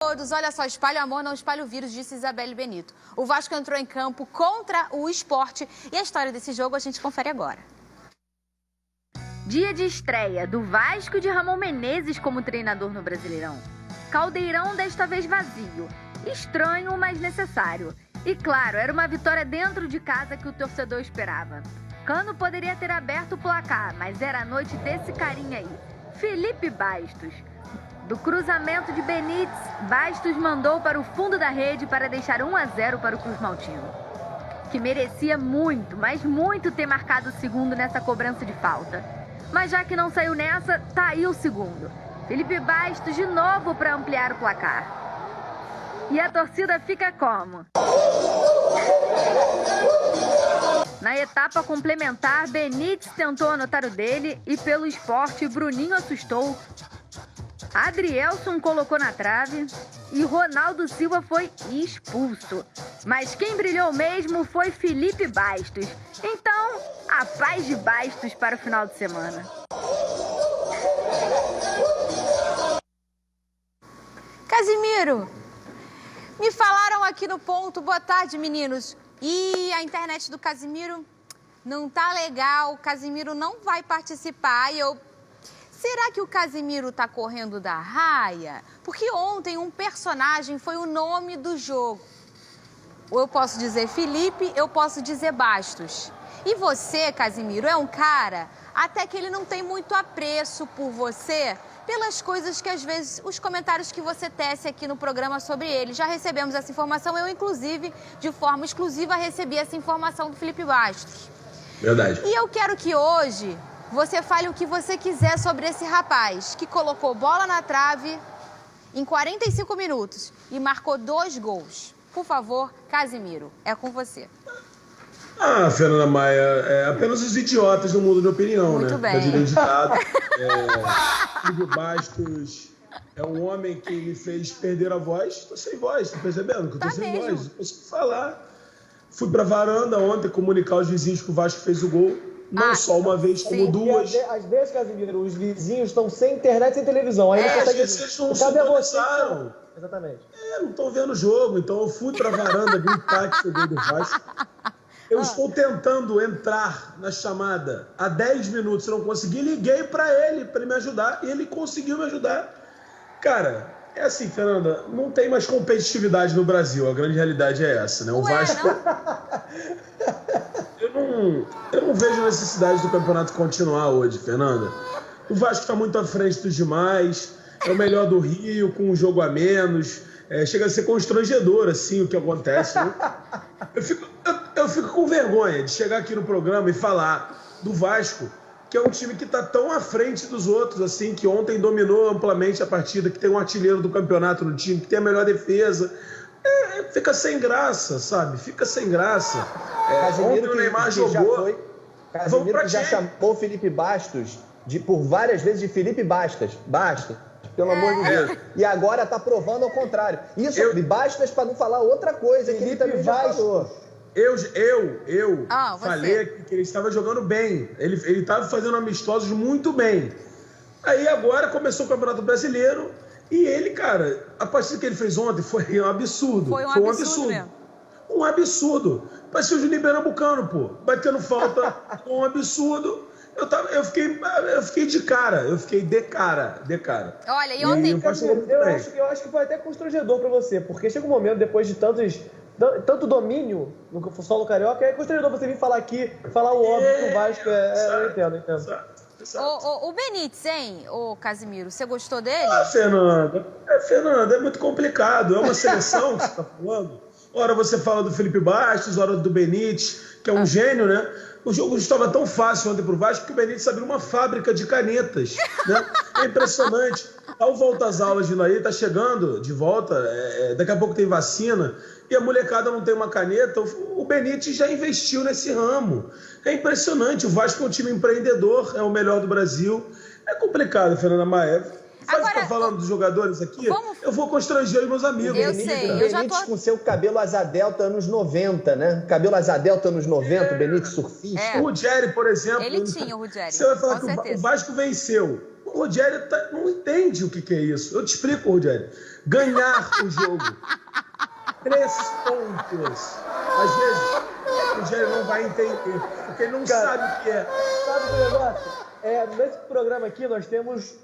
Todos, olha só, espalha o amor, não espalha o vírus, disse Isabelle Benito. O Vasco entrou em campo contra o Sport e a história desse jogo a gente confere agora. Dia de estreia do Vasco e de Ramon Menezes como treinador no Brasileirão. Caldeirão desta vez vazio. Estranho, mas necessário. E claro, era uma vitória dentro de casa que o torcedor esperava. Cano poderia ter aberto o placar, mas era a noite desse carinha aí, Felipe Bastos. Do cruzamento de Benítez, Bastos mandou para o fundo da rede para deixar 1-0 para o Cruz Maltino, que merecia muito, mas muito ter marcado o segundo nessa cobrança de falta. Mas já que não saiu nessa, tá aí o segundo. Felipe Bastos de novo para ampliar o placar. E a torcida fica como? Na etapa complementar, Benítez tentou anotar o dele e pelo Sport, Bruninho assustou. Adrielson colocou na trave e Ronaldo Silva foi expulso. Mas quem brilhou mesmo foi Felipe Bastos. Então, a paz de Bastos para o final de semana. Casimiro, me falaram aqui no ponto, boa tarde meninos, e a internet do Casimiro não tá legal, o Casimiro não vai participar e Será que o Casimiro tá correndo da raia? Porque ontem um personagem foi o nome do jogo. Ou eu posso dizer Felipe, eu posso dizer Bastos. E você, Casimiro, é um cara até que ele não tem muito apreço por você, pelas coisas que às vezes, os comentários que você tece aqui no programa sobre ele. Já recebemos essa informação, eu inclusive, de forma exclusiva, recebi essa informação do Felipe Bastos. Verdade. E eu quero que hoje você fale o que você quiser sobre esse rapaz que colocou bola na trave em 45 minutos e marcou 2 gols. Por favor, Casimiro, é com você. Fernanda Maia, apenas os idiotas não mudam de opinião, Muito né? bem. Felipe Bastos é um homem que me fez perder a voz. Tô sem voz, tá percebendo? Que eu tô sem mesmo. voz, não consigo falar. Fui pra varanda ontem comunicar aos vizinhos que o Vasco fez o gol. Não só uma vez, como sim. 2. Às vezes, Casimiro, os vizinhos estão sem internet, sem televisão. Aí Às vezes eles não sintonizaram. Exatamente. Não estão vendo o jogo. Então eu fui pra varanda gritar que foi gol do Vasco. Eu estou tentando entrar na chamada há 10 minutos, eu não consegui, liguei para ele me ajudar e ele conseguiu me ajudar. Cara, é assim, Fernanda, não tem mais competitividade no Brasil, a grande realidade é essa, né? O Vasco... Eu não vejo necessidade do campeonato continuar hoje, Fernanda. O Vasco está muito à frente dos demais, é o melhor do Rio, com um jogo a menos. Chega a ser constrangedor, assim, o que acontece. Né? Eu fico com vergonha de chegar aqui no programa e falar do Vasco, que é um time que está tão à frente dos outros, assim, que ontem dominou amplamente a partida, que tem um artilheiro do campeonato no time, que tem a melhor defesa. Fica sem graça, sabe? Fica sem graça. Ontem o Neymar jogou. Casimiro que já chamou o Felipe Bastos por várias vezes de Felipe Bastas. Bastos, pelo amor de Deus. E agora tá provando ao contrário. Isso, Bastas para não falar outra coisa, que ele também já falou. Eu falei que ele estava jogando bem. Ele estava fazendo amistosos muito bem. Aí agora começou o Campeonato Brasileiro e ele, cara, a partida que ele fez ontem foi um absurdo. Foi um absurdo mesmo. Um absurdo. Parecia o Juninho Pernambucano, pô. Batendo falta, um absurdo. Eu fiquei de cara. Eu fiquei de cara. Olha, e ontem... Eu acho que foi até constrangedor pra você, porque chega um momento, depois de tanto domínio no solo carioca, é constrangedor você vir falar aqui, falar o óbvio que o Vasco eu entendo. O Benítez, hein, o Casimiro, você gostou dele? Fernanda, é muito complicado. É uma seleção que você tá falando. Ora você fala do Felipe Bastos, ora do Benítez, que é um gênio, né? O jogo estava tão fácil ontem pro Vasco que o Benítez abriu uma fábrica de canetas, né? É impressionante. Ao volta às aulas de Laí, tá chegando de volta, daqui a pouco tem vacina, e a molecada não tem uma caneta, o Benítez já investiu nesse ramo. É impressionante, o Vasco é um time empreendedor, é o melhor do Brasil. É complicado, Fernanda Maia. Sabe ficar falando dos jogadores aqui? Eu vou constranger os meus amigos. Eu sei, eu já tô... Benítez com seu cabelo asa delta anos 90, né? Cabelo asa delta anos 90, Benítez surfista. O Ruggeri, por exemplo... Ele tinha o Ruggeri, você vai falar que o Vasco venceu. O Rogério não entende o que é isso. Eu te explico, Rogério. Ganhar o jogo. 3 pontos. Às vezes, o Rogério não vai entender, porque ele não sabe o que é. Sabe o negócio? Nesse programa aqui nós temos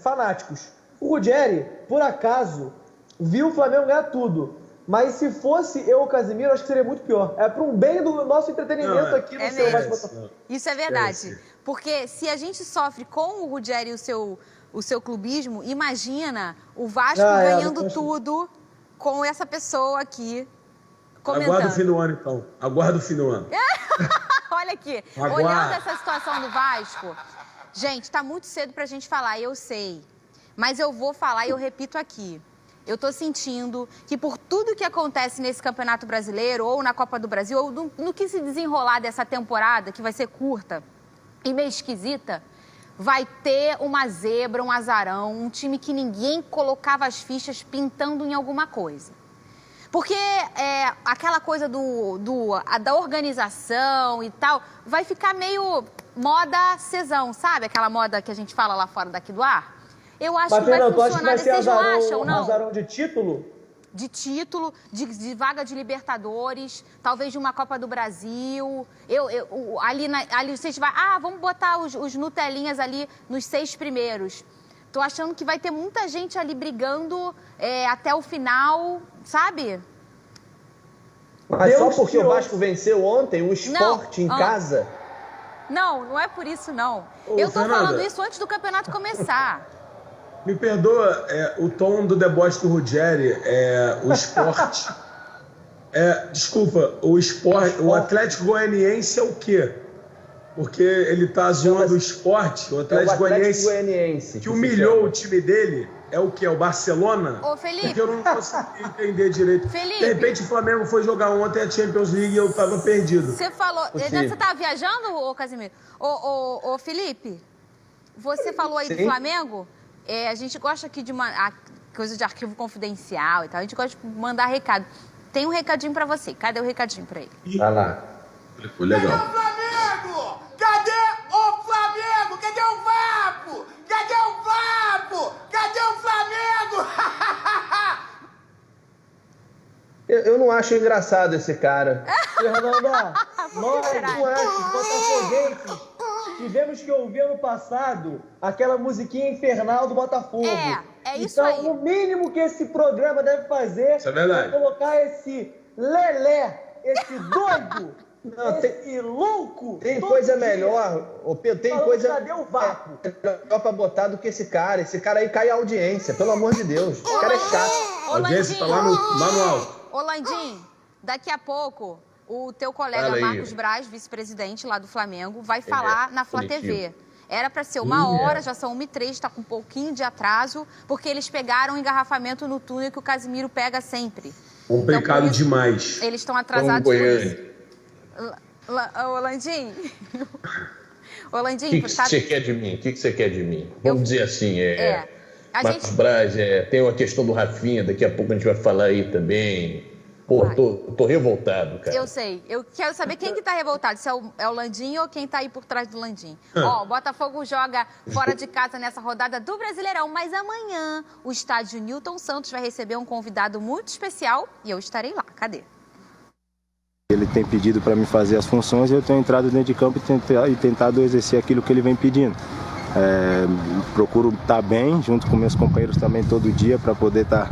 fanáticos. O Rogério, por acaso, viu o Flamengo ganhar tudo. Mas se fosse eu ou o Casimiro, acho que seria muito pior. É para um bem do nosso entretenimento aqui no seu Vasco Botafogo. Isso é verdade. Porque se a gente sofre com o Rogério e o seu clubismo, imagina o Vasco ganhando tudo com essa pessoa aqui comentando. Aguarda o fim do ano, então. Aguarda o fim do ano. Olha aqui, olhando essa situação do Vasco, gente, tá muito cedo pra gente falar, eu sei. Mas eu vou falar e eu repito aqui. Eu tô sentindo que por tudo que acontece nesse Campeonato Brasileiro, ou na Copa do Brasil, ou no que se desenrolar dessa temporada, que vai ser curta e meio esquisita, vai ter uma zebra, um azarão, um time que ninguém colocava as fichas pintando em alguma coisa. Porque aquela coisa da organização e tal, vai ficar meio moda cesão, sabe? Aquela moda que a gente fala lá fora daqui do ar. Eu acho que vai funcionar, vocês não acham, não? Azarão de título? De título, de vaga de Libertadores, talvez de uma Copa do Brasil. Ali vocês vão... vamos botar os Nutelinhas ali nos 6 primeiros. Tô achando que vai ter muita gente ali brigando até o final, sabe? Mas só porque o Vasco venceu ontem o Sport em casa? Não é por isso, não. Eu tô falando isso antes do campeonato começar. Me perdoa o tom do deboche do Rogério, o Sport. Desculpa, o Atlético Goianiense é o quê? Porque ele tá zoando o Sport, o Atlético Goianiense, que humilhou o time dele, é o quê? É o Barcelona? Ô, Felipe. Porque eu não consegui entender direito. Felipe. De repente o Flamengo foi jogar ontem a Champions League e eu tava perdido. Você falou... Você tava viajando, ô Casimiro? Ô, Felipe, você falou aí do Flamengo... a gente gosta aqui de coisa de arquivo confidencial e tal. A gente gosta de mandar recado. Tem um recadinho pra você. Cadê o recadinho pra ele? Vai lá. Foi legal. Cadê o Flamengo? Cadê o Flamengo? Cadê o Vapo? Cadê o Vapo? Cadê o Flamengo? Eu não acho engraçado esse cara. Fernanda, nós, botafoguenses, tivemos que ouvir ano passado aquela musiquinha infernal do Botafogo. É isso então, aí. o mínimo que esse programa deve fazer é colocar esse lelé, esse doido, esse louco. Tem coisa melhor, Pedro, tem coisa cadê o Vapo? melhor pra botar do que esse cara. Esse cara aí cai a audiência, pelo amor de Deus. Esse cara é chato. A audiência tá lá no alto. Ô, Landim, daqui a pouco, o teu colega Marcos Braz, vice-presidente lá do Flamengo, vai falar na Flá TV. Era para ser 1h, já são 1h03, está com um pouquinho de atraso, porque eles pegaram um engarrafamento no túnel que o Casimiro pega sempre. Complicado então, demais. Eles estão atrasados por isso. Ô, Landim... Ô, Landim... O que você quer de mim? O que você quer de mim? Vamos dizer assim, Marcos Braz, tem uma questão do Rafinha, daqui a pouco a gente vai falar aí também. Pô, tô revoltado, cara. Eu sei. Eu quero saber quem que tá revoltado, se é o Landim ou quem tá aí por trás do Landim. Ó, o Botafogo joga fora de casa nessa rodada do Brasileirão, mas amanhã o estádio Newton Santos vai receber um convidado muito especial e eu estarei lá. Cadê? Ele tem pedido para me fazer as funções e eu tenho entrado dentro de campo e tentado exercer aquilo que ele vem pedindo. Procuro estar bem, junto com meus companheiros também todo dia, para poder estar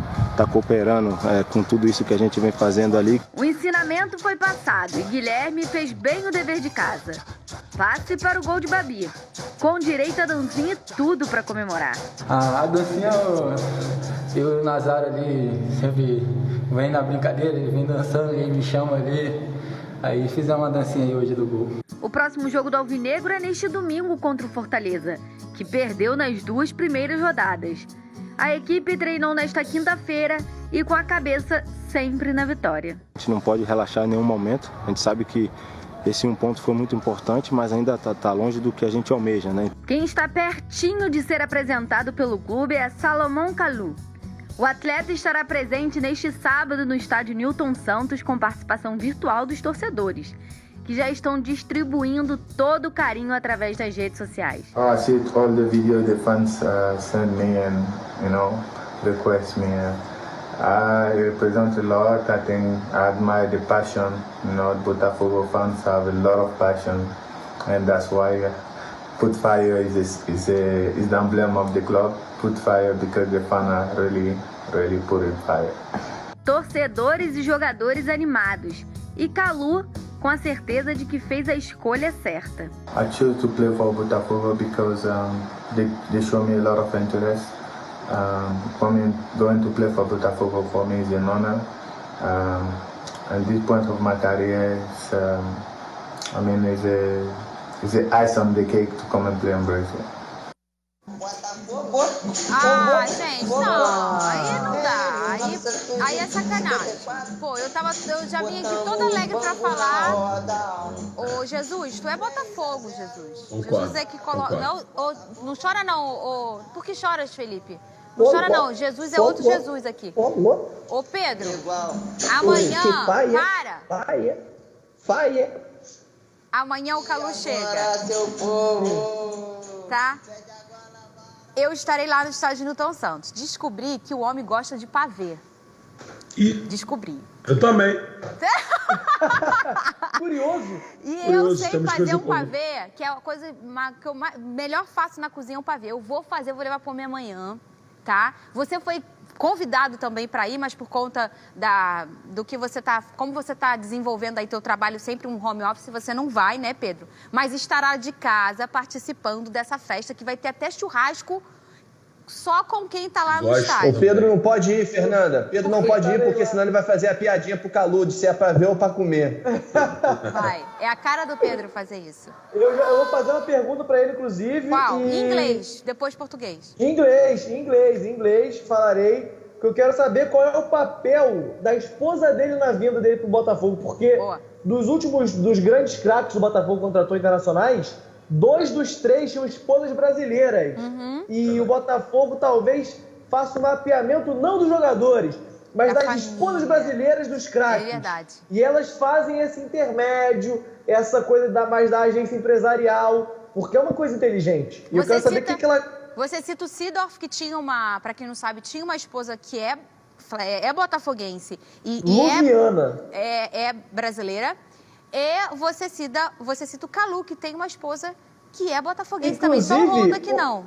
cooperando com tudo isso que a gente vem fazendo ali. O ensinamento foi passado e Guilherme fez bem o dever de casa. Passe para o gol de Babi, com direito a dancinha e tudo para comemorar. A dancinha, eu e o Nazário ali sempre vem na brincadeira, ele vem dançando, ele me chama ali. Aí fizemos uma dancinha aí hoje do gol. O próximo jogo do Alvinegro é neste domingo contra o Fortaleza, que perdeu nas 2 primeiras rodadas. A equipe treinou nesta quinta-feira e com a cabeça sempre na vitória. A gente não pode relaxar em nenhum momento. A gente sabe que esse 1 ponto foi muito importante, mas ainda está longe do que a gente almeja, né? Quem está pertinho de ser apresentado pelo clube é Salomão Kalou. O atleta estará presente neste sábado no estádio Newton Santos com participação virtual dos torcedores, que já estão distribuindo todo o carinho através das redes sociais. I see all the videos the fans send me and, request me. I represent a lot. I think I admire the passion. Botafogo fans have a lot of passion, and that's why Put Fire is the emblem of the club. Put Fire because the fans are really putting fire. Torcedores e jogadores animados. E Kalu com a certeza de que fez a escolha certa. I choose to play for Botafogo because they show me a lot of interest. Going to play for Botafogo for me is an honor. At this point of my career, it's the ice on the cake to come and play in Brazil. Ah, gente, não, aí não dá, aí é sacanagem. Pô, eu já vim aqui toda alegre pra falar. Ô, Jesus, tu é Botafogo, Jesus. Concordo, Jesus é que coloca. Não chora não, por que choras, Felipe? Não chora não, Jesus é outro Jesus aqui. Ô, Pedro, amanhã, para. Amanhã o Kalu chega. Tá? Eu estarei lá no estádio Newton Santos. Descobri que o homem gosta de pavê. Descobri. Eu também. Curioso. E eu sei fazer um pavê, que é a coisa que eu melhor faço na cozinha, é um pavê. Eu vou levar pra comer amanhã, tá? Você foi convidado também para ir, mas por conta do que como você tá desenvolvendo aí teu trabalho, sempre um home office, você não vai, né, Pedro? Mas estará de casa participando dessa festa, que vai ter até churrasco só com quem tá lá no estádio. O Pedro não pode ir, Fernanda. Pedro não pode ir, porque senão ele vai fazer a piadinha pro Kalu de se é pra ver ou pra comer. Vai. É a cara do Pedro fazer isso. Eu vou fazer uma pergunta pra ele, inclusive. Qual? Em inglês, depois português. Inglês. Falarei que eu quero saber qual é o papel da esposa dele na vinda dele pro Botafogo, porque dos grandes craques do Botafogo contratou internacionais, 2 dos 3 tinham esposas brasileiras. E o Botafogo talvez faça um mapeamento não dos jogadores, mas das esposas brasileiras dos craques. É verdade. E elas fazem esse intermédio, essa coisa mais da agência empresarial, porque é uma coisa inteligente. E eu quero saber o que ela... Você cita o Seedorf, que tinha pra quem não sabe, tinha uma esposa que é botafoguense. Luviana. É brasileira. E você cita o Kalu, que tem uma esposa que é botafoguense também. Só o Honda que não.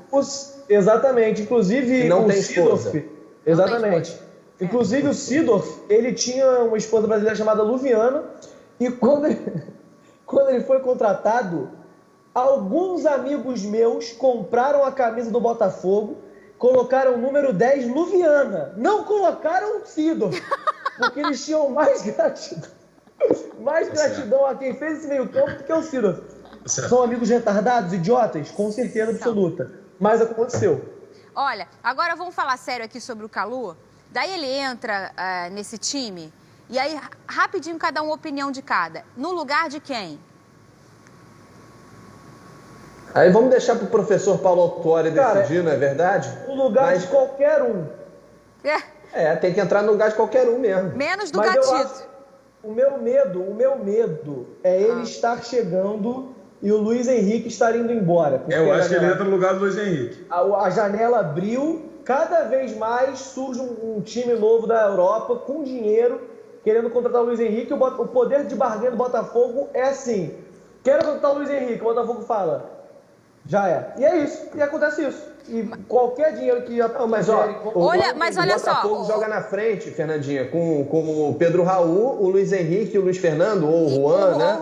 Exatamente. Inclusive, não tem Seedorf. esposa. Exatamente. Inclusive, o Seedorf, ele tinha uma esposa brasileira chamada Luviana. E quando ele foi contratado, alguns amigos meus compraram a camisa do Botafogo, colocaram o número 10 Luviana. Não colocaram o Seedorf, porque eles tinham mais gratidão. Mais gratidão a quem fez esse meio-campo do que o Seedorf. São amigos retardados, idiotas? Com certeza absoluta. Mas aconteceu. Olha, agora vamos falar sério aqui sobre o Kalu. Daí ele entra nesse time, e aí, rapidinho, cada um, opinião de cada. No lugar de quem? Aí vamos deixar pro professor Paulo Autuori decidir, não é verdade? No lugar de qualquer um. Tem que entrar no lugar de qualquer um mesmo. Menos do Gatito. O meu medo é ele estar chegando e o Luiz Henrique estar indo embora. Eu acho que ele entra no lugar do Luiz Henrique. A janela abriu, cada vez mais surge um time novo da Europa com dinheiro, querendo contratar o Luiz Henrique. O poder de barganha do Botafogo é assim: quero contratar o Luiz Henrique, o Botafogo fala, já é. E é isso, e acontece isso. E qualquer dinheiro que... Mas olha só. O Botafogo joga na frente, Fernandinha, com o Pedro Raul, o Luiz Henrique, o Luiz Fernando, ou o Juan, né?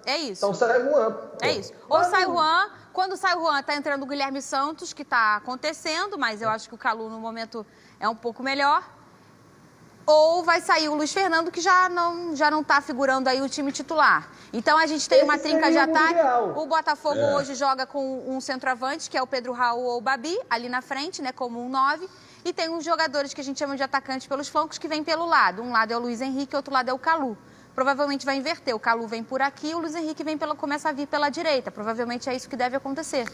É isso. Então sai o Juan. É isso. Ou sai o Juan. Quando sai o Juan, tá entrando o Guilherme Santos, que tá acontecendo, mas eu acho que o Kalu, no momento, é um pouco melhor. Ou vai sair o Luiz Fernando, que já não tá figurando aí o time titular. Então a gente tem uma trinca de ataque. O Botafogo hoje joga com um centroavante, que é o Pedro Raul ou o Babi, ali na frente, né, como um 9. E tem uns jogadores que a gente chama de atacantes pelos flancos, que vêm pelo lado. Um lado é o Luiz Henrique, outro lado é o Kalu. Provavelmente vai inverter. O Kalu vem por aqui, o Luiz Henrique começa a vir pela direita. Provavelmente é isso que deve acontecer.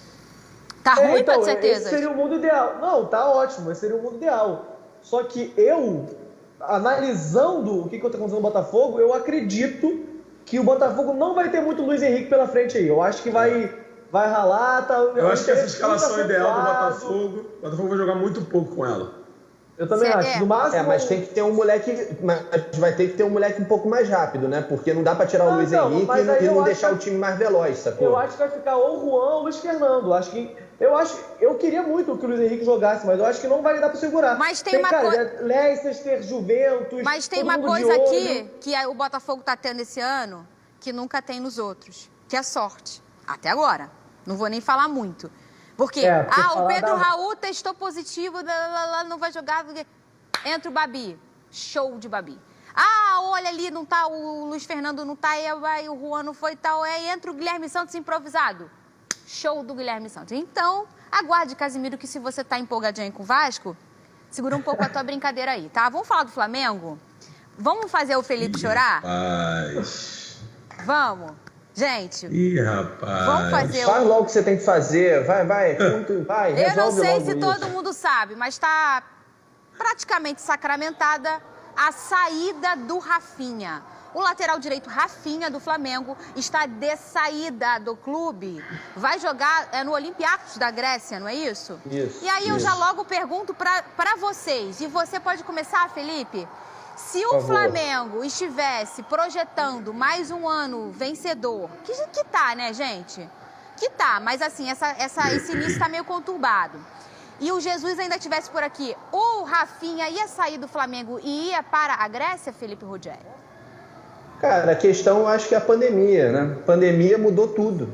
Tá ruim, então, com certeza. Esse seria o mundo ideal. Não, tá ótimo. Esse seria o mundo ideal. Só que analisando o que está acontecendo no Botafogo, eu acredito que o Botafogo não vai ter muito Luiz Henrique pela frente aí. Eu acho que vai ralar. Tá, eu acho que essa escalação ideal do Botafogo, o Botafogo vai jogar muito pouco com ela. Eu também acho. No máximo, mas tem que ter um moleque. Mas vai ter que ter um moleque um pouco mais rápido, né? Porque não dá pra tirar o Luiz Henrique e não deixar o time mais veloz, sacou? Eu acho que vai ficar ou o Juan ou o Luiz Fernando. Eu queria muito que o Luiz Henrique jogasse, mas eu acho que não vai dar pra segurar. Mas tem uma coisa. Leicester, Juventus. Mas tem uma coisa aqui que o Botafogo tá tendo esse ano que nunca tem nos outros, que é sorte. Até agora. Não vou nem falar muito. Porque, o Pedro Raul testou positivo, não vai jogar, entra o Babi. Show de Babi. Olha ali, não tá, o Luiz Fernando não tá, aí o Juan não foi e tal, entra o Guilherme Santos improvisado. Show do Guilherme Santos. Então, aguarde, Casimiro, que se você tá empolgadinho com o Vasco, segura um pouco a tua brincadeira aí, tá? Vamos falar do Flamengo? Vamos fazer o Felipe chorar? Rapaz. Vamos. Gente, rapaz. Vamos fazer Faz logo o que você tem que fazer. Vai. Eu não sei se todo mundo sabe, mas está praticamente sacramentada a saída do Rafinha. O lateral direito Rafinha do Flamengo está de saída do clube. Vai jogar no Olympiacos da Grécia, não é isso? Isso. E aí eu já logo pergunto para vocês. E você pode começar, Felipe? Se o Flamengo estivesse projetando mais um ano vencedor, que tá, né, gente? Que tá, mas assim, esse início tá meio conturbado. E o Jesus ainda estivesse por aqui, o Rafinha ia sair do Flamengo e ia para a Grécia, Felipe Rogério? Cara, a questão eu acho que é a pandemia, né? A pandemia mudou tudo,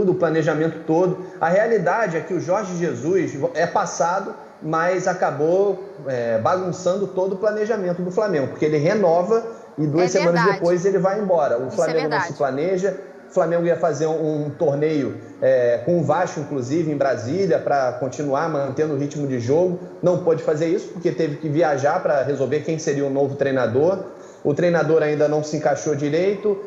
o planejamento todo. A realidade é que o Jorge Jesus é passado, mas acabou bagunçando todo o planejamento do Flamengo, porque ele renova e 2 semanas depois ele vai embora. O Flamengo não se planeja, o Flamengo ia fazer um torneio com o Vasco, inclusive, em Brasília, para continuar mantendo o ritmo de jogo. Não pôde fazer isso, porque teve que viajar para resolver quem seria o novo treinador. O treinador ainda não se encaixou direito.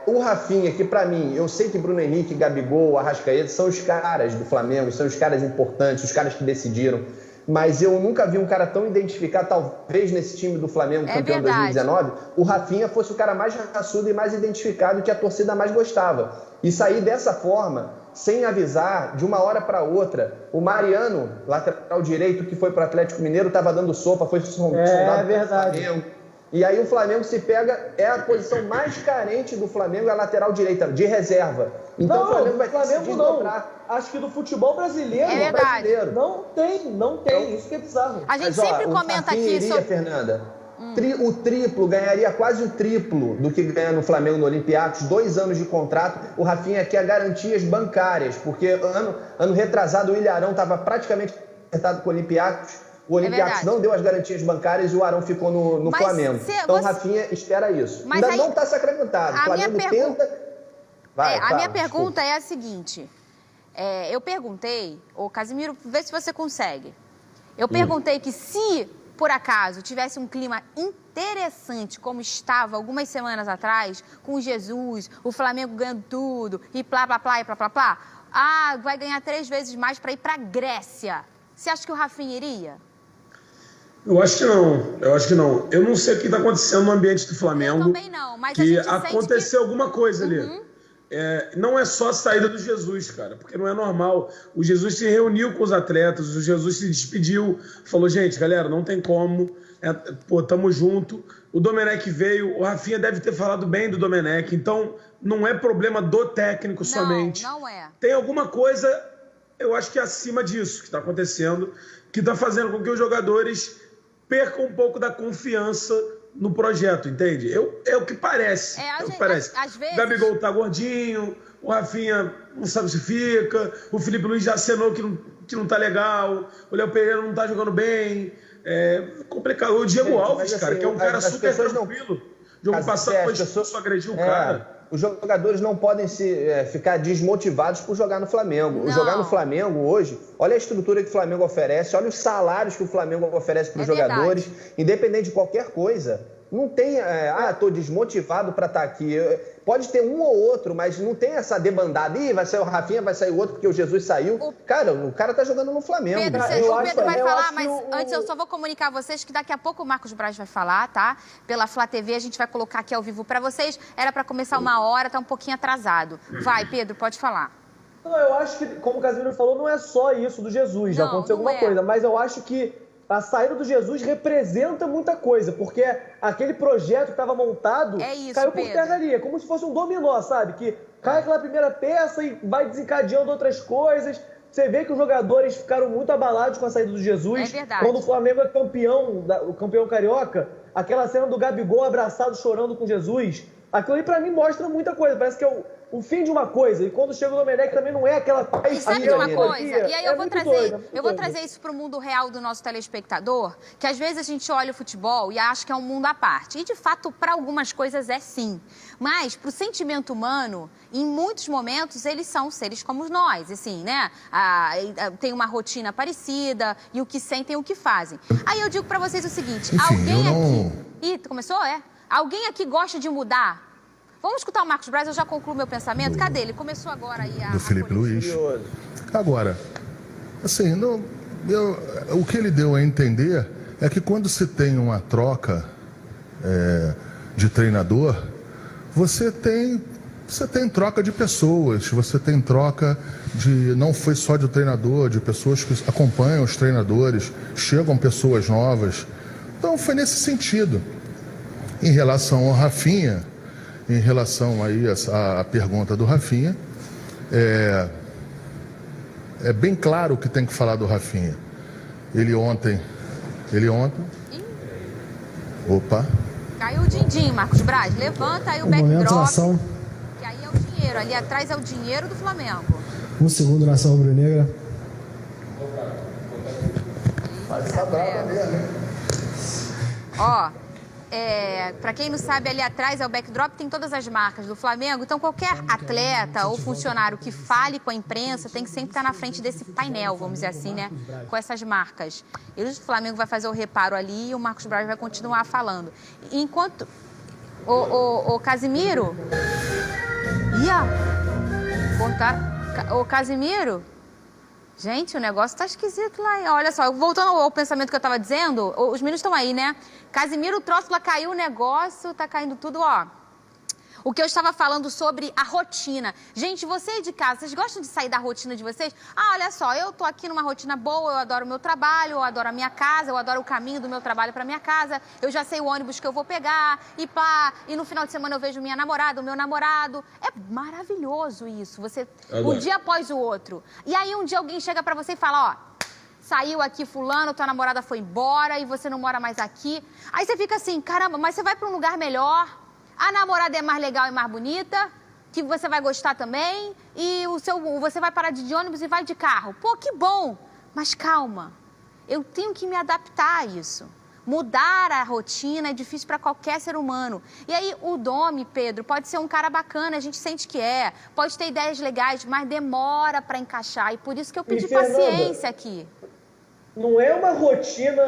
O Rafinha, que para mim, eu sei que Bruno Henrique, Gabigol, Arrascaeta são os caras do Flamengo, são os caras importantes, os caras que decidiram. Mas eu nunca vi um cara tão identificado, talvez nesse time do Flamengo, campeão de 2019, o Rafinha fosse o cara mais raçudo e mais identificado que a torcida mais gostava. E sair dessa forma, sem avisar, de uma hora para outra. O Mariano, lateral direito, que foi para o Atlético Mineiro, estava dando sopa, foi sondado pelo Flamengo. E aí o Flamengo se pega, é a posição mais carente do Flamengo, é a lateral direita, de reserva. Então o Flamengo vai ter que se desdobrar. Acho que do futebol brasileiro, não tem, isso que é bizarro. A gente sempre comenta aqui sobre... Fernanda, o triplo, ganharia quase o triplo do que ganha no Flamengo no Olympiacos, 2 anos de contrato. O Rafinha quer garantias bancárias, porque ano retrasado o Ilharão estava praticamente acertado com o Olympiacos. O Olympiacos não deu as garantias bancárias e o Arão ficou no Flamengo. Então o Rafinha espera isso. Ainda não está sacramentado. O Flamengo tenta... A minha pergunta é a seguinte. Eu perguntei, Casimiro, vê se você consegue. Eu perguntei que se, por acaso, tivesse um clima interessante, como estava algumas semanas atrás, com o Jesus, o Flamengo ganhando tudo, e plá, plá, plá, e plá, plá, plá, vai ganhar 3 vezes mais para ir para a Grécia. Você acha que o Rafinha iria? Eu acho que não. Eu não sei o que está acontecendo no ambiente do Flamengo. Eu também não, mas que aconteceu alguma coisa ali. Não é só a saída do Jesus, cara, porque não é normal. O Jesus se reuniu com os atletas, o Jesus se despediu, falou, gente, galera, não tem como, tamo junto. O Domenech veio, o Rafinha deve ter falado bem do Domenech, então não é problema do técnico somente. Não é. Tem alguma coisa, eu acho que é acima disso que está acontecendo, que está fazendo com que os jogadores percam um pouco da confiança no projeto, entende? É o que parece. Às vezes... O Gabigol tá gordinho, o Rafinha não sabe se fica, o Felipe Luiz já acenou que não tá legal, o Léo Pereira não tá jogando bem. É complicado. O Diego Alves, cara, que é um cara super tranquilo. Jogo passado foi expulso, agrediu o cara. Os jogadores não podem ficar desmotivados por jogar no Flamengo. Jogar no Flamengo hoje, olha a estrutura que o Flamengo oferece, olha os salários que o Flamengo oferece para os jogadores. Independente de qualquer coisa, Não tem, tô desmotivado para estar aqui. Pode ter um ou outro, mas não tem essa debandada. Ih, vai sair o Rafinha, vai sair o outro porque o Jesus saiu. Cara, o cara tá jogando no Flamengo. Pedro, o Pedro vai falar, mas antes eu só vou comunicar a vocês que daqui a pouco o Marcos Braz vai falar, tá? Pela Flá TV, a gente vai colocar aqui ao vivo para vocês. Era para começar 1h, tá um pouquinho atrasado. Vai, Pedro, pode falar. Não, eu acho que, como o Casimiro falou, não é só isso do Jesus. Já aconteceu alguma coisa, mas eu acho que a saída do Jesus representa muita coisa, porque aquele projeto que estava montado caiu por terra ali. É como se fosse um dominó, sabe? Que cai aquela primeira peça e vai desencadeando outras coisas. Você vê que os jogadores ficaram muito abalados com a saída do Jesus. É verdade. Quando o Flamengo é campeão, o campeão carioca, aquela cena do Gabigol abraçado, chorando com Jesus, aquilo ali pra mim mostra muita coisa. Parece que é o fim de uma coisa. E quando chega o Domenech também não é aquela coisa. E sabe de uma coisa? E aí eu vou trazer isso para o mundo real do nosso telespectador, que às vezes a gente olha o futebol e acha que é um mundo à parte. E de fato, para algumas coisas é sim. Mas para o sentimento humano, em muitos momentos, eles são seres como nós, assim, né? Tem uma rotina parecida e o que sentem, o que fazem. Aí eu digo para vocês o seguinte, Ih, começou? Alguém aqui gosta de mudar? Vamos escutar o Marcos Braz, eu já concluo meu pensamento. Cadê ele? Começou agora aí do Felipe Luiz. Agora, assim, o que ele deu a entender é que quando se tem uma troca de treinador, você tem troca de pessoas, você tem troca de, não foi só de treinador, de pessoas que acompanham os treinadores, chegam pessoas novas. Então foi nesse sentido. Em relação ao Rafinha, em relação aí à pergunta do Rafinha, é bem claro que tem que falar do Rafinha. Ele ontem... Opa! Caiu o din-din, Marcos Braz. Levanta aí o backdrop. Que aí é o dinheiro. Ali atrás é o dinheiro do Flamengo. 1 segundo, nação rubro-negra. Mas tá brava mesmo, hein? Ó... para quem não sabe, ali atrás é o backdrop, tem todas as marcas do Flamengo. Então, qualquer atleta ou funcionário que fale com a imprensa tem que sempre estar na frente desse painel, vamos dizer assim, né? Com essas marcas. E o Flamengo vai fazer o reparo ali e o Marcos Braz vai continuar falando. Enquanto... O Casimiro... Ô, Casimiro... Gente, o negócio tá esquisito lá. Olha só, voltando ao pensamento que eu tava dizendo, os meninos estão aí, né? Casimiro, o troço lá caiu, o negócio tá caindo tudo, ó. O que eu estava falando sobre a rotina. Gente, vocês de casa, vocês gostam de sair da rotina de vocês? Olha só, eu tô aqui numa rotina boa, eu adoro o meu trabalho, eu adoro a minha casa, eu adoro o caminho do meu trabalho para minha casa, eu já sei o ônibus que eu vou pegar, e no final de semana eu vejo minha namorada, o meu namorado. É maravilhoso isso, um dia após o outro. E aí um dia alguém chega para você e fala, ó, saiu aqui fulano, tua namorada foi embora e você não mora mais aqui. Aí você fica assim, caramba, mas você vai para um lugar melhor, a namorada é mais legal e mais bonita, que você vai gostar também, e você vai parar de ônibus e vai de carro. Pô, que bom! Mas calma, eu tenho que me adaptar a isso. Mudar a rotina é difícil para qualquer ser humano. E aí o Domi, Pedro, pode ser um cara bacana, a gente sente que pode ter ideias legais, mas demora para encaixar. E por isso que eu pedi paciência aqui. Não é uma rotina,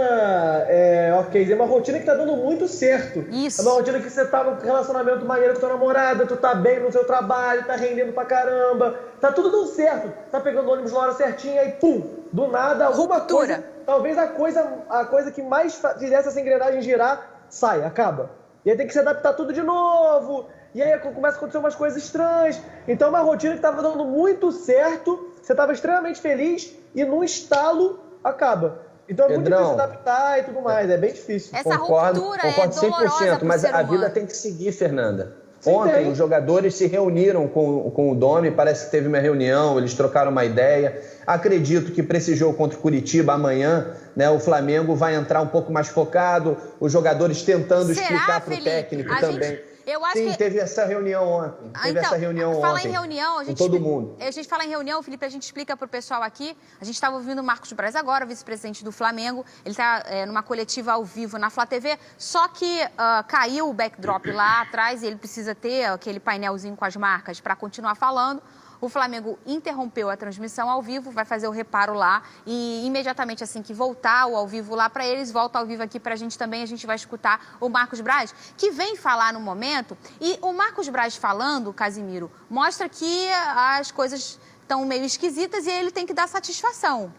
ok, é uma rotina que tá dando muito certo. Isso. É uma rotina que você tá num relacionamento maneiro com tua namorada, tu tá bem no seu trabalho, tá rendendo pra caramba, tá tudo dando certo. Tá pegando ônibus na hora certinha e pum, do nada, alguma coisa, talvez a coisa que mais fizesse essa engrenagem girar, sai, acaba. E aí tem que se adaptar tudo de novo, e aí começa a acontecer umas coisas estranhas. Então é uma rotina que tava dando muito certo, você tava extremamente feliz e num estalo acaba. Então é muito difícil se adaptar e tudo mais, é bem difícil. Essa ruptura é dolorosa 100%, mas a vida tem que seguir, Fernanda. Ontem os jogadores se reuniram com o Domi, parece que teve uma reunião, eles trocaram uma ideia. Acredito que para esse jogo contra o Curitiba amanhã, né, o Flamengo vai entrar um pouco mais focado, os jogadores tentando explicar para o técnico também. Eu acho que... teve essa reunião ontem. Fala em reunião, com todo mundo. A gente fala em reunião, Felipe, a gente explica para o pessoal aqui. A gente estava ouvindo o Marcos Braz agora, vice-presidente do Flamengo. Ele está numa coletiva ao vivo na Flá TV. Só que caiu o backdrop lá atrás e ele precisa ter aquele painelzinho com as marcas para continuar falando. O Flamengo interrompeu a transmissão ao vivo, vai fazer o reparo lá e imediatamente assim que voltar o ao vivo lá para eles, volta ao vivo aqui para a gente também, a gente vai escutar o Marcos Braz, que vem falar no momento. E o Marcos Braz falando, Casimiro, mostra que as coisas estão meio esquisitas e ele tem que dar satisfação.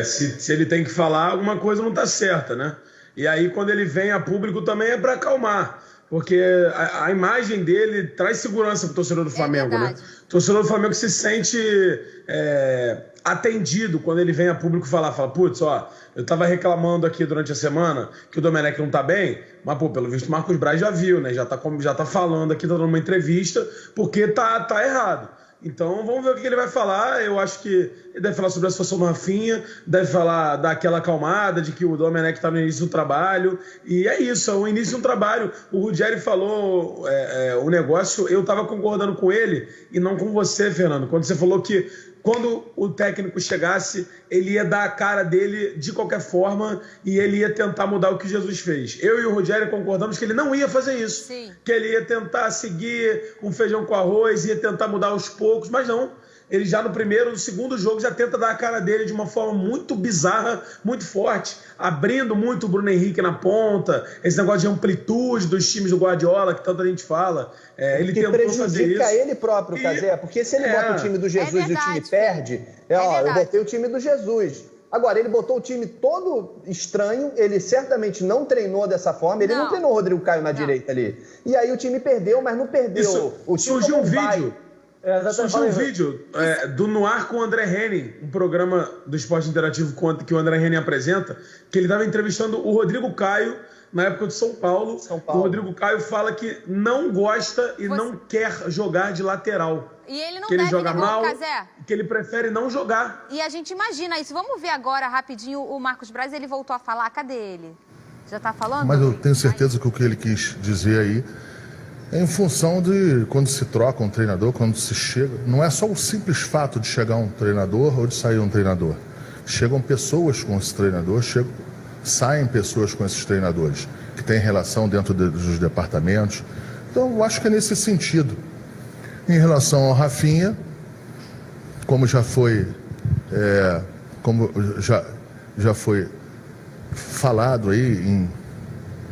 Se ele tem que falar, alguma coisa não está certa, né? E aí, quando ele vem a público, também é para acalmar. Porque a imagem dele traz segurança para o torcedor do Flamengo, né? O torcedor do Flamengo se sente atendido quando ele vem a público falar, putz, ó, eu estava reclamando aqui durante a semana que o Domenech não está bem, mas, pô, pelo visto o Marcos Braz já viu, né? Já tá falando aqui, tá dando uma entrevista, porque tá errado. Então, vamos ver o que ele vai falar. Eu acho que ele deve falar sobre a situação do Rafinha, deve falar daquela acalmada, de que o Domenech está no início do trabalho. E é isso, é o início de um trabalho. O Ruggeri falou o negócio, eu estava concordando com ele e não com você, Fernando. Quando você falou que quando o técnico chegasse, ele ia dar a cara dele de qualquer forma e ele ia tentar mudar o que Jesus fez. Eu e o Ruggeri concordamos que ele não ia fazer isso. Sim. Que ele ia tentar seguir um feijão com arroz, ia tentar mudar aos poucos, mas não. Ele já no segundo jogo já tenta dar a cara dele de uma forma muito bizarra, muito forte, abrindo muito o Bruno Henrique na ponta, esse negócio de amplitude dos times do Guardiola, que tanta gente fala. Ele tentou fazer isso. Prejudica ele próprio, Cazé, porque se ele bota o time do Jesus e o time perde, eu botei o time do Jesus. Agora, ele botou o time todo estranho, ele certamente não treinou dessa forma, ele não treinou o Rodrigo Caio na direita ali. E aí o time perdeu, mas não perdeu. O time surgiu um vídeo. Surgiu um vídeo do Noir com o André Henning, um programa do Esporte Interativo que o André Henning apresenta, que ele estava entrevistando o Rodrigo Caio na época de São Paulo. O Rodrigo Caio fala que não gosta e não quer jogar de lateral. E ele não que ele deve joga mal, Cazé. Que ele prefere não jogar. E a gente imagina isso. Vamos ver agora rapidinho o Marcos Braz, ele voltou a falar. Cadê ele? Já está falando? Mas eu tenho certeza que o que ele quis dizer aí é em função de quando se troca um treinador, quando se chega. Não é só o simples fato de chegar um treinador ou de sair um treinador. Chegam pessoas com esse treinador, saem pessoas com esses treinadores, que têm relação dentro dos departamentos. Então, eu acho que é nesse sentido. Em relação ao Rafinha, como já foi falado aí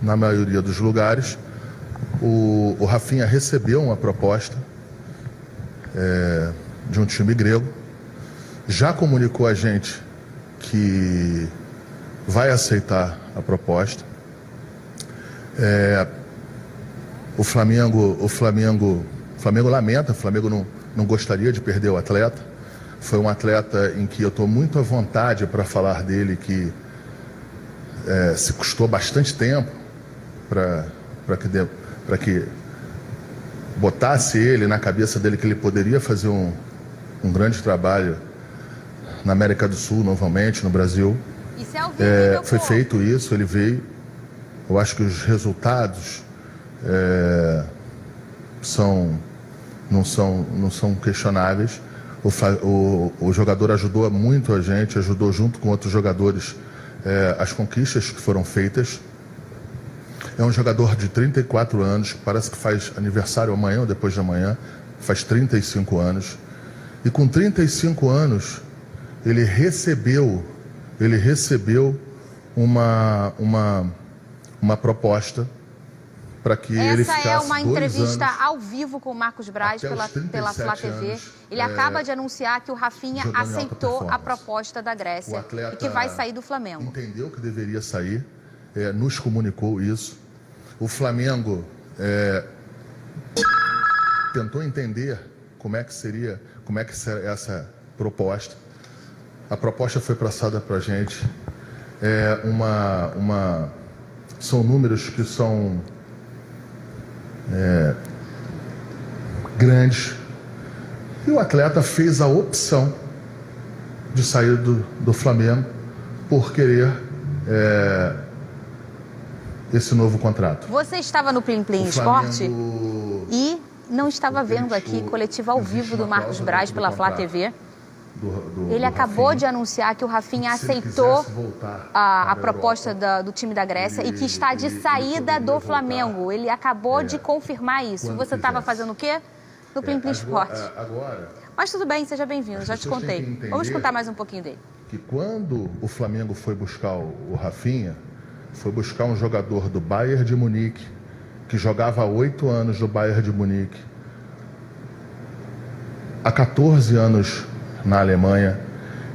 na maioria dos lugares, o Rafinha recebeu uma proposta de um time grego, já comunicou a gente que vai aceitar a proposta. O Flamengo lamenta, o Flamengo não gostaria de perder o atleta. Foi um atleta em que eu estou muito à vontade para falar dele, que se custou bastante tempo para que botasse ele na cabeça dele que ele poderia fazer um grande trabalho na América do Sul, novamente, no Brasil. Isso é ao vivo, foi feito isso, ele veio. Eu acho que os resultados não são questionáveis. O jogador ajudou muito a gente, ajudou junto com outros jogadores as conquistas que foram feitas. É um jogador de 34 anos, parece que faz aniversário amanhã ou depois de amanhã, faz 35 anos. E com 35 anos, ele recebeu uma proposta para que ele ficasse 2 anos. Essa é uma entrevista ao vivo com o Marcos Braz pela Flá TV. Ele acaba de anunciar que o Rafinha aceitou a proposta da Grécia e que vai sair do Flamengo. Entendeu que deveria sair, nos comunicou isso. O Flamengo tentou entender como é que seria essa proposta. A proposta foi passada para a gente. São números que são grandes. E o atleta fez a opção de sair do Flamengo por querer esse novo contrato. Você estava no Plim Plim Esporte e não estava vendo aqui coletiva ao vivo do Marcos Braz pela Flá TV. Ele acabou de anunciar que o Rafinha aceitou a proposta do time da Grécia e que está de saída do Flamengo. Ele acabou de confirmar isso. Você estava fazendo o quê? do Plim Esporte. Agora... Mas tudo bem, seja bem-vindo, já te contei. Vamos contar mais um pouquinho dele. Que quando o Flamengo foi buscar o Rafinha, foi buscar um jogador do Bayern de Munique, que jogava há 8 anos no Bayern de Munique, há 14 anos na Alemanha,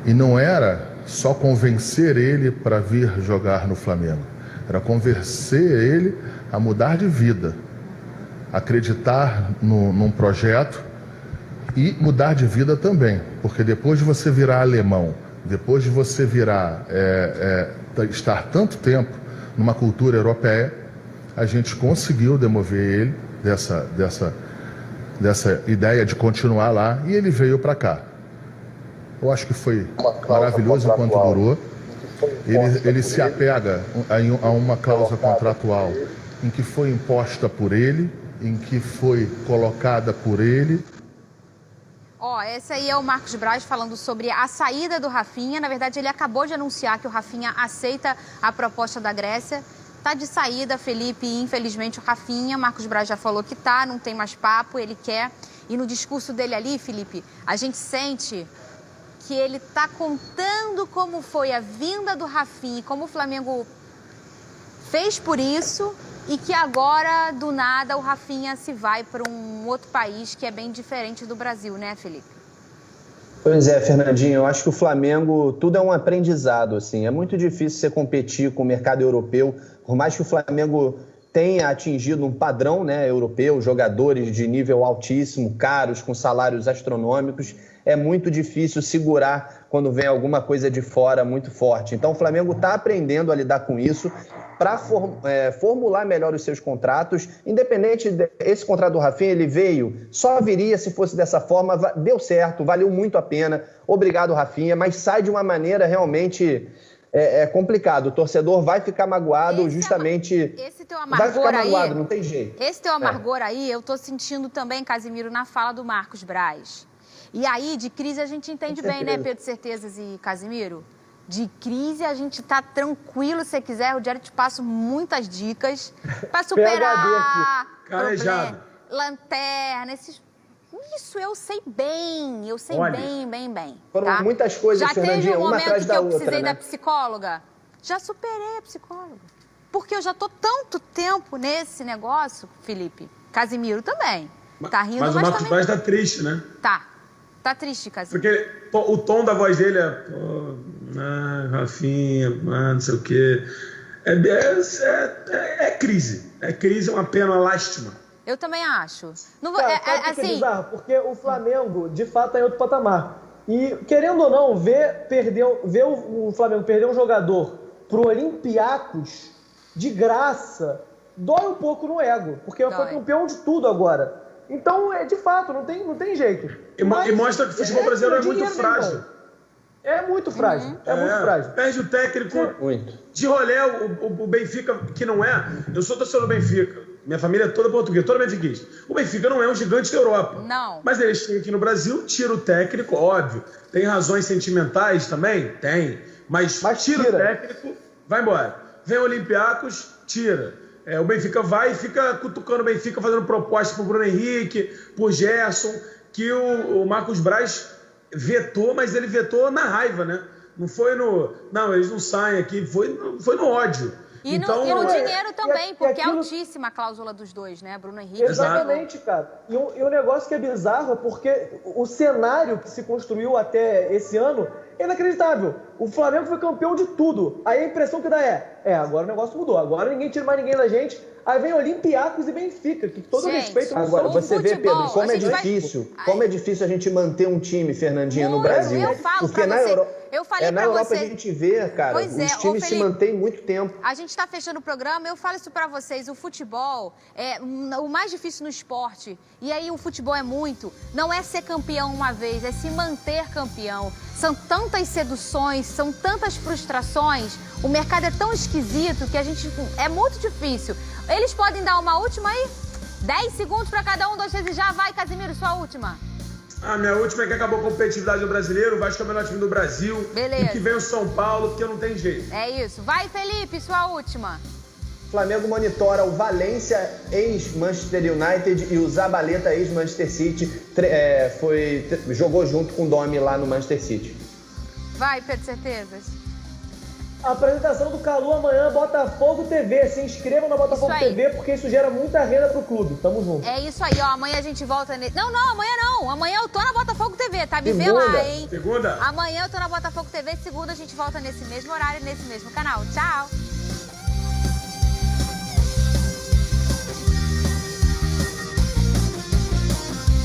e não era só convencer ele para vir jogar no Flamengo, era convencer ele a mudar de vida, acreditar num projeto e mudar de vida também, porque depois de você virar alemão, depois de você estar tanto tempo numa cultura europeia, a gente conseguiu demover ele dessa ideia de continuar lá, e ele veio para cá. Eu acho que foi maravilhoso enquanto durou. Ele se apega a uma cláusula contratual em que foi imposta por ele, em que foi colocada por ele. Esse aí é o Marcos Braz falando sobre a saída do Rafinha. Na verdade, ele acabou de anunciar que o Rafinha aceita a proposta da Grécia. Tá de saída, Felipe, e infelizmente o Rafinha. Marcos Braz já falou que tá, não tem mais papo, ele quer. E no discurso dele ali, Felipe, a gente sente que ele tá contando como foi a vinda do Rafinha e como o Flamengo fez por isso, e que agora, do nada, o Rafinha se vai para um outro país que é bem diferente do Brasil, né, Felipe? Pois é, Fernandinho, eu acho que o Flamengo, tudo é um aprendizado, assim. É muito difícil você competir com o mercado europeu, por mais que o Flamengo tenha atingido um padrão, né, europeu, jogadores de nível altíssimo, caros, com salários astronômicos, é muito difícil segurar quando vem alguma coisa de fora muito forte. Então o Flamengo está aprendendo a lidar com isso para formular melhor os seus contratos. Independente desse contrato do Rafinha, ele veio, só viria se fosse dessa forma, deu certo, valeu muito a pena. Obrigado, Rafinha, mas sai de uma maneira realmente complicado. O torcedor vai ficar magoado, justamente. Esse teu amargor vai ficar magoado, aí, não tem jeito. Esse teu amargor aí, eu tô sentindo também, Casimiro, na fala do Marcos Braz. E aí, de crise a gente entende bem, né, Pedro Certezas e Casimiro? De crise a gente tá tranquilo, se quiser, o Jerry te passa muitas dicas para superar lanterna, isso eu sei bem, bem. Foram muitas coisas, Fernandinha, já teve um uma atrás da outra, momento que eu precisei né? da psicóloga? Já superei a psicóloga. Porque eu já tô tanto tempo nesse negócio, Felipe. Casimiro também. Tá rindo, mas o Marcos Braz tá triste, né? Tá triste, Casimiro. Porque o tom da voz dele Rafinha, não sei o quê. É crise. É crise, é uma pena, uma lástima. Eu também acho. Não vou, assim... é bizarro, porque o Flamengo, de fato, tá em outro patamar. E, querendo ou não, ver o Flamengo perder um jogador pro Olympiacos, de graça, dói um pouco no ego. Porque foi campeão de tudo agora. Então, de fato, não tem jeito. E mostra que o futebol brasileiro é muito frágil. É muito frágil, muito frágil. Perde o técnico de rolê, o Benfica, que não é... Eu sou torcedor do Benfica, minha família é toda portuguesa, toda benfiquista. O Benfica não é um gigante da Europa. Não. Mas eles chegam aqui no Brasil, tira o técnico, óbvio. Tem razões sentimentais também? Tem. Mas tira o técnico, vai embora. Vem o Olympiacos, tira. O Benfica vai e fica cutucando o Benfica, fazendo proposta pro Bruno Henrique, pro Gerson, que o Marcos Braz vetou, mas ele vetou na raiva, né? Não foi no... Não, eles não saem aqui, foi no ódio. E no dinheiro também, porque é altíssima a cláusula dos dois, né? Bruno Henrique. Exatamente, cara. E o negócio que é bizarro é porque o cenário que se construiu até esse ano é inacreditável. O Flamengo foi campeão de tudo. Aí a impressão que dá agora o negócio mudou. Agora ninguém tira mais ninguém da gente. Aí vem Olympiacos e Benfica, que todo respeito... Agora, você vê, Pedro, como é difícil a gente manter um time, Fernandinha, no Brasil. Eu falo porque pra na você. Europa, eu falei na Europa a gente vê, cara, os times se mantêm muito tempo. A gente tá fechando o programa, eu falo isso pra vocês, o futebol é o mais difícil no esporte. E aí o futebol não é ser campeão uma vez, é se manter campeão. São tantas seduções, são tantas frustrações, o mercado é tão esquisito que é muito difícil. Eles podem dar uma última aí? 10 segundos para cada um, 2, 3 e já vai, Casimiro, sua última. A minha última é que acabou a competitividade do brasileiro, o Vasco é o melhor time do Brasil. Beleza. E que vem o São Paulo, porque não tem jeito. É isso. Vai, Felipe, sua última. Flamengo monitora o Valência, ex-Manchester United, e o Zabaleta, ex-Manchester City, jogou junto com o Domi lá no Manchester City. Vai, Pedro Certezas. A apresentação do Calu amanhã, Botafogo TV. Se inscrevam na Botafogo TV, porque isso gera muita renda pro clube. Tamo junto. É isso aí, ó. Amanhã a gente volta nesse... Não, amanhã não. Amanhã eu tô na Botafogo TV, tá? Me vê lá, hein? Segunda. Amanhã eu tô na Botafogo TV, segunda a gente volta nesse mesmo horário, nesse mesmo canal. Tchau.